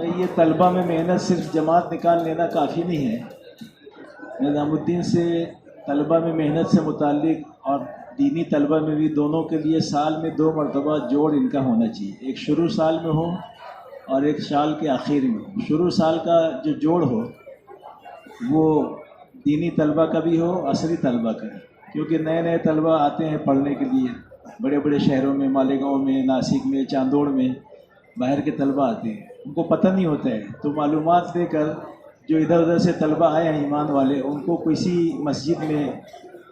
یہ طلبہ میں محنت صرف جماعت نکال لینا کافی نہیں ہے. نظام الدین سے طلبہ میں محنت سے متعلق اور دینی طلبہ میں بھی دونوں کے لیے سال میں 2 مرتبہ جوڑ ان کا ہونا چاہیے. ایک شروع سال میں ہو اور ایک سال کے آخر میں ہو. شروع سال کا جو جوڑ ہو وہ دینی طلبہ کا بھی ہو، عصری طلبہ کا بھی، کیونکہ نئے نئے طلبہ آتے ہیں پڑھنے کے لیے. بڑے بڑے شہروں میں، مالیگاؤں میں، ناسک میں، چاندوڑ میں باہر کے طلبہ آتے ہیں، ان کو پتہ نہیں ہوتا ہے. تو معلومات دے کر جو ادھر ادھر سے طلبہ آئے ہیں ایمان والے، ان کو کسی مسجد میں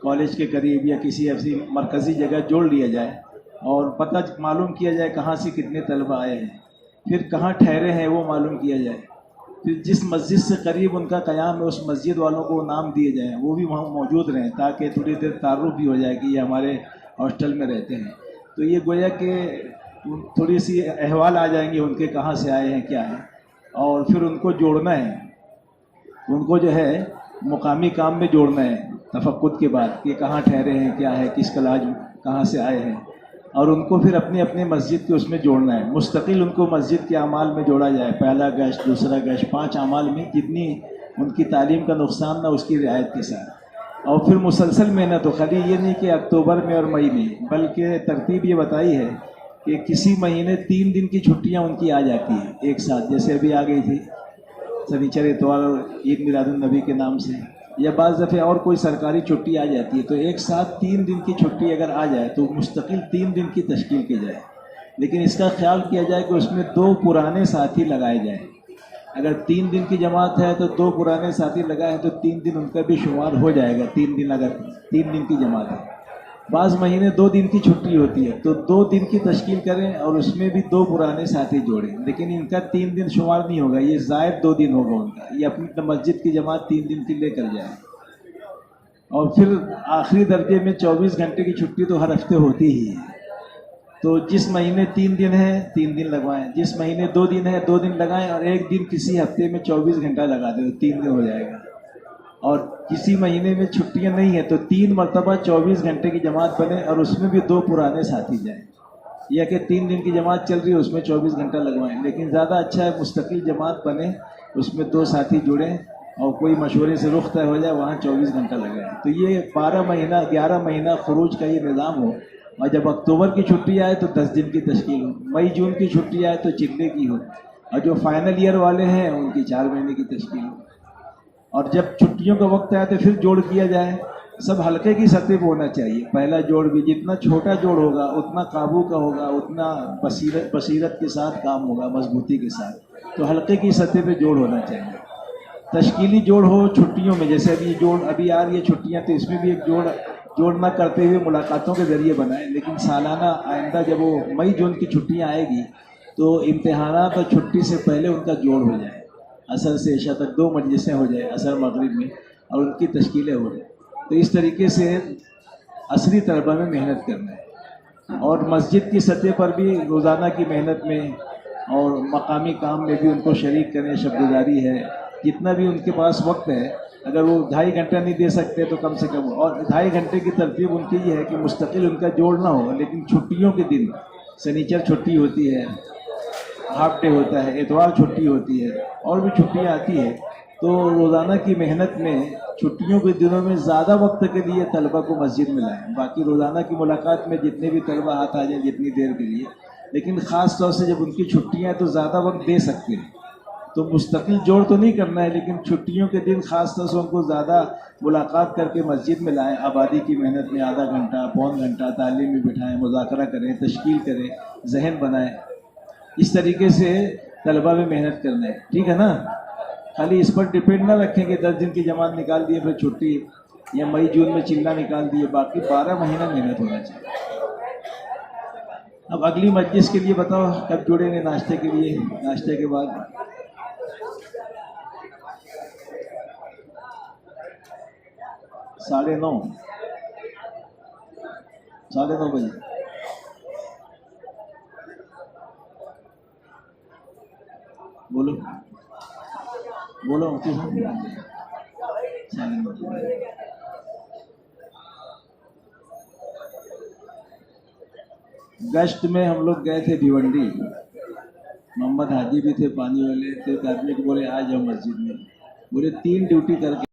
کالج کے قریب یا کسی ایسی مرکزی جگہ جوڑ لیا جائے اور پتہ معلوم کیا جائے کہاں سے کتنے طلبہ آئے ہیں، پھر کہاں ٹھہرے ہیں وہ معلوم کیا جائے، پھر جس مسجد سے قریب ان کا قیام ہے اس مسجد والوں کو نام دیے جائیں، وہ بھی وہاں موجود رہیں تاکہ تھوڑی دیر تعارف بھی ہو جائے کہ یہ ہمارے ہاسٹل میں رہتے ہیں. تو یہ گویا کہ تھوڑی سی احوال آ جائیں گے ان کے، کہاں سے آئے ہیں کیا ہے، اور پھر ان کو جوڑنا ہے. ان کو جو ہے مقامی کام میں جوڑنا ہے تفقد کے بعد کہ کہاں ٹھہرے ہیں، کیا ہے، کس کلاس کہاں سے آئے ہیں، اور ان کو پھر اپنے اپنے مسجد کے اس میں جوڑنا ہے. مستقل ان کو مسجد کے اعمال میں جوڑا جائے، پہلا گشت، دوسرا گشت، 5 اعمال میں جتنی ان کی تعلیم کا نقصان نہ اس کی رعایت کے ساتھ. اور پھر مسلسل محنت ہو، خالی یہ نہیں کہ اکتوبر میں اور مئی میں، بلکہ ترتیب یہ بتائی ہے کہ کسی مہینے 3 دن کی چھٹیاں ان کی آ جاتی ہیں ایک ساتھ، جیسے ابھی آ گئی تھی سنیچر اتوار اور عید میلاد النبی کے نام سے، یا بعض دفعہ اور کوئی سرکاری چھٹی آ جاتی ہے. تو ایک ساتھ 3 دن کی چھٹی اگر آ جائے تو مستقل 3 دن کی تشکیل کی جائے، لیکن اس کا خیال کیا جائے کہ اس میں 2 پرانے ساتھی لگائے جائیں. اگر 3 دن کی جماعت ہے تو 2 پرانے ساتھی لگائیں تو 3 دن ان کا بھی شمار ہو جائے گا. 3 دن اگر 3 دن کی جماعت ہے، بعض مہینے 2 دن کی چھٹی ہوتی ہے تو 2 دن کی تشکیل کریں اور اس میں بھی 2 پرانے ساتھی جوڑیں، لیکن ان کا 3 دن شمار نہیں ہوگا، یہ زائد 2 دن ہوگا ان کا. یہ اپنی مسجد کی جماعت 3 دن کی لے کر جائیں. اور پھر آخری درجے میں 24 گھنٹے کی چھٹی تو ہر ہفتے ہوتی ہی ہے. تو جس مہینے 3 دن ہے 3 دن لگوائیں، جس مہینے 2 دن ہے 2 دن لگائیں، اور ایک دن کسی ہفتے میں 24 گھنٹہ لگا دیں تو 3 دن ہو جائے گا. اور کسی مہینے میں چھٹیاں نہیں ہیں تو 3 مرتبہ 24 گھنٹے کی جماعت بنے اور اس میں بھی 2 پرانے ساتھی جائیں. یا کہ 3 دن کی جماعت چل رہی ہے اس میں 24 گھنٹہ لگوائیں، لیکن زیادہ اچھا ہے مستقل جماعت بنے، اس میں 2 ساتھی جڑیں اور کوئی مشورے سے رخ طے ہو جائے، وہاں 24 گھنٹہ لگائیں. تو یہ 12 مہینہ 11 مہینہ خروج کا یہ نظام ہو. اور جب اکتوبر کی چھٹی آئے تو 10 دن کی تشکیل ہو، مئی جون کی چھٹی آئے تو چلے کی ہو، اور جو فائنل ایئر والے ہیں ان کی 4 مہینے کی تشکیل ہو. اور جب چھٹیوں کا وقت آئے تو پھر جوڑ کیا جائے. سب ہلکے کی سطح پہ ہونا چاہیے. پہلا جوڑ بھی جتنا چھوٹا جوڑ ہوگا اتنا قابو کا ہوگا، اتنا بصیرت کے ساتھ کام ہوگا، مضبوطی کے ساتھ. تو ہلکے کی سطح پہ جوڑ ہونا چاہیے. تشکیلی جوڑ ہو چھٹیوں میں، جیسے ابھی آ رہی ہے چھٹیاں، تو اس میں بھی ایک جوڑ نہ کرتے ہوئے ملاقاتوں کے ذریعے بنائیں. لیکن سالانہ آئندہ جب وہ مئی جون کی چھٹیاں آئے گی تو امتحانات اور چھٹی سے پہلے ان کا جوڑ ہو جائے، عصر سے عشاء تک 2 مجلسیں ہو جائے، عصر مغرب میں، اور ان کی تشکیلیں ہو جائیں. تو اس طریقے سے عصری طلبہ میں محنت کرنا ہے. اور مسجد کی سطح پر بھی روزانہ کی محنت میں اور مقامی کام میں بھی ان کو شریک کریں. شب گزاری ہے، جتنا بھی ان کے پاس وقت ہے، اگر وہ 2.5 گھنٹہ نہیں دے سکتے تو کم سے کم، اور 2.5 گھنٹے کی ترتیب ان کی یہ ہے کہ مستقل ان کا جوڑ نہ ہو، لیکن چھٹیوں کے دن، سنیچر چھٹی ہوتی ہے، ہاف ڈے ہوتا ہے، اتوار چھٹی ہوتی ہے، اور بھی چھٹیاں آتی ہے، تو روزانہ کی محنت میں چھٹیوں کے دنوں میں زیادہ وقت کے لیے طلبہ کو مسجد میں لائیں. باقی روزانہ کی ملاقات میں جتنے بھی طلبہ ہاتھ آ جائیں جتنی دیر کے لیے، لیکن خاص طور سے جب ان کی چھٹیاں ہیں تو زیادہ وقت دے سکتے ہیں. تو مستقل جوڑ تو نہیں کرنا ہے، لیکن چھٹیوں کے دن خاص طور سے ان کو زیادہ ملاقات کر کے مسجد میں لائیں. آبادی کی محنت میں آدھا گھنٹہ، پون گھنٹہ تعلیم میں بٹھائیں، مذاکرہ کریں، تشکیل کریں، ذہن بنائیں. اس طریقے سے طلبہ میں محنت کرنا ہے. ٹھیک ہے نا؟ خالی اس پر ڈپینڈ نہ رکھیں کہ 10 دن کی جماعت نکال دیے پھر چھٹی، یا مئی جون میں چلنا نکال دیے. باقی 12 مہینہ محنت ہونا چاہیے. اب اگلی مجلس کے لیے بتاؤ کب جڑیں گے؟ ناشتے کے لیے، ناشتے کے بعد 9:30 9:30 بجے. بولو مفتی صاحب. 9:30. گشت میں ہم لوگ گئے تھے بھیونڈی، محمد محمد حاجی بھی تھے پانی والے، تو ایک آدمی کو بولے آ جاؤ مسجد میں، بولے 3 ڈیوٹی کر کے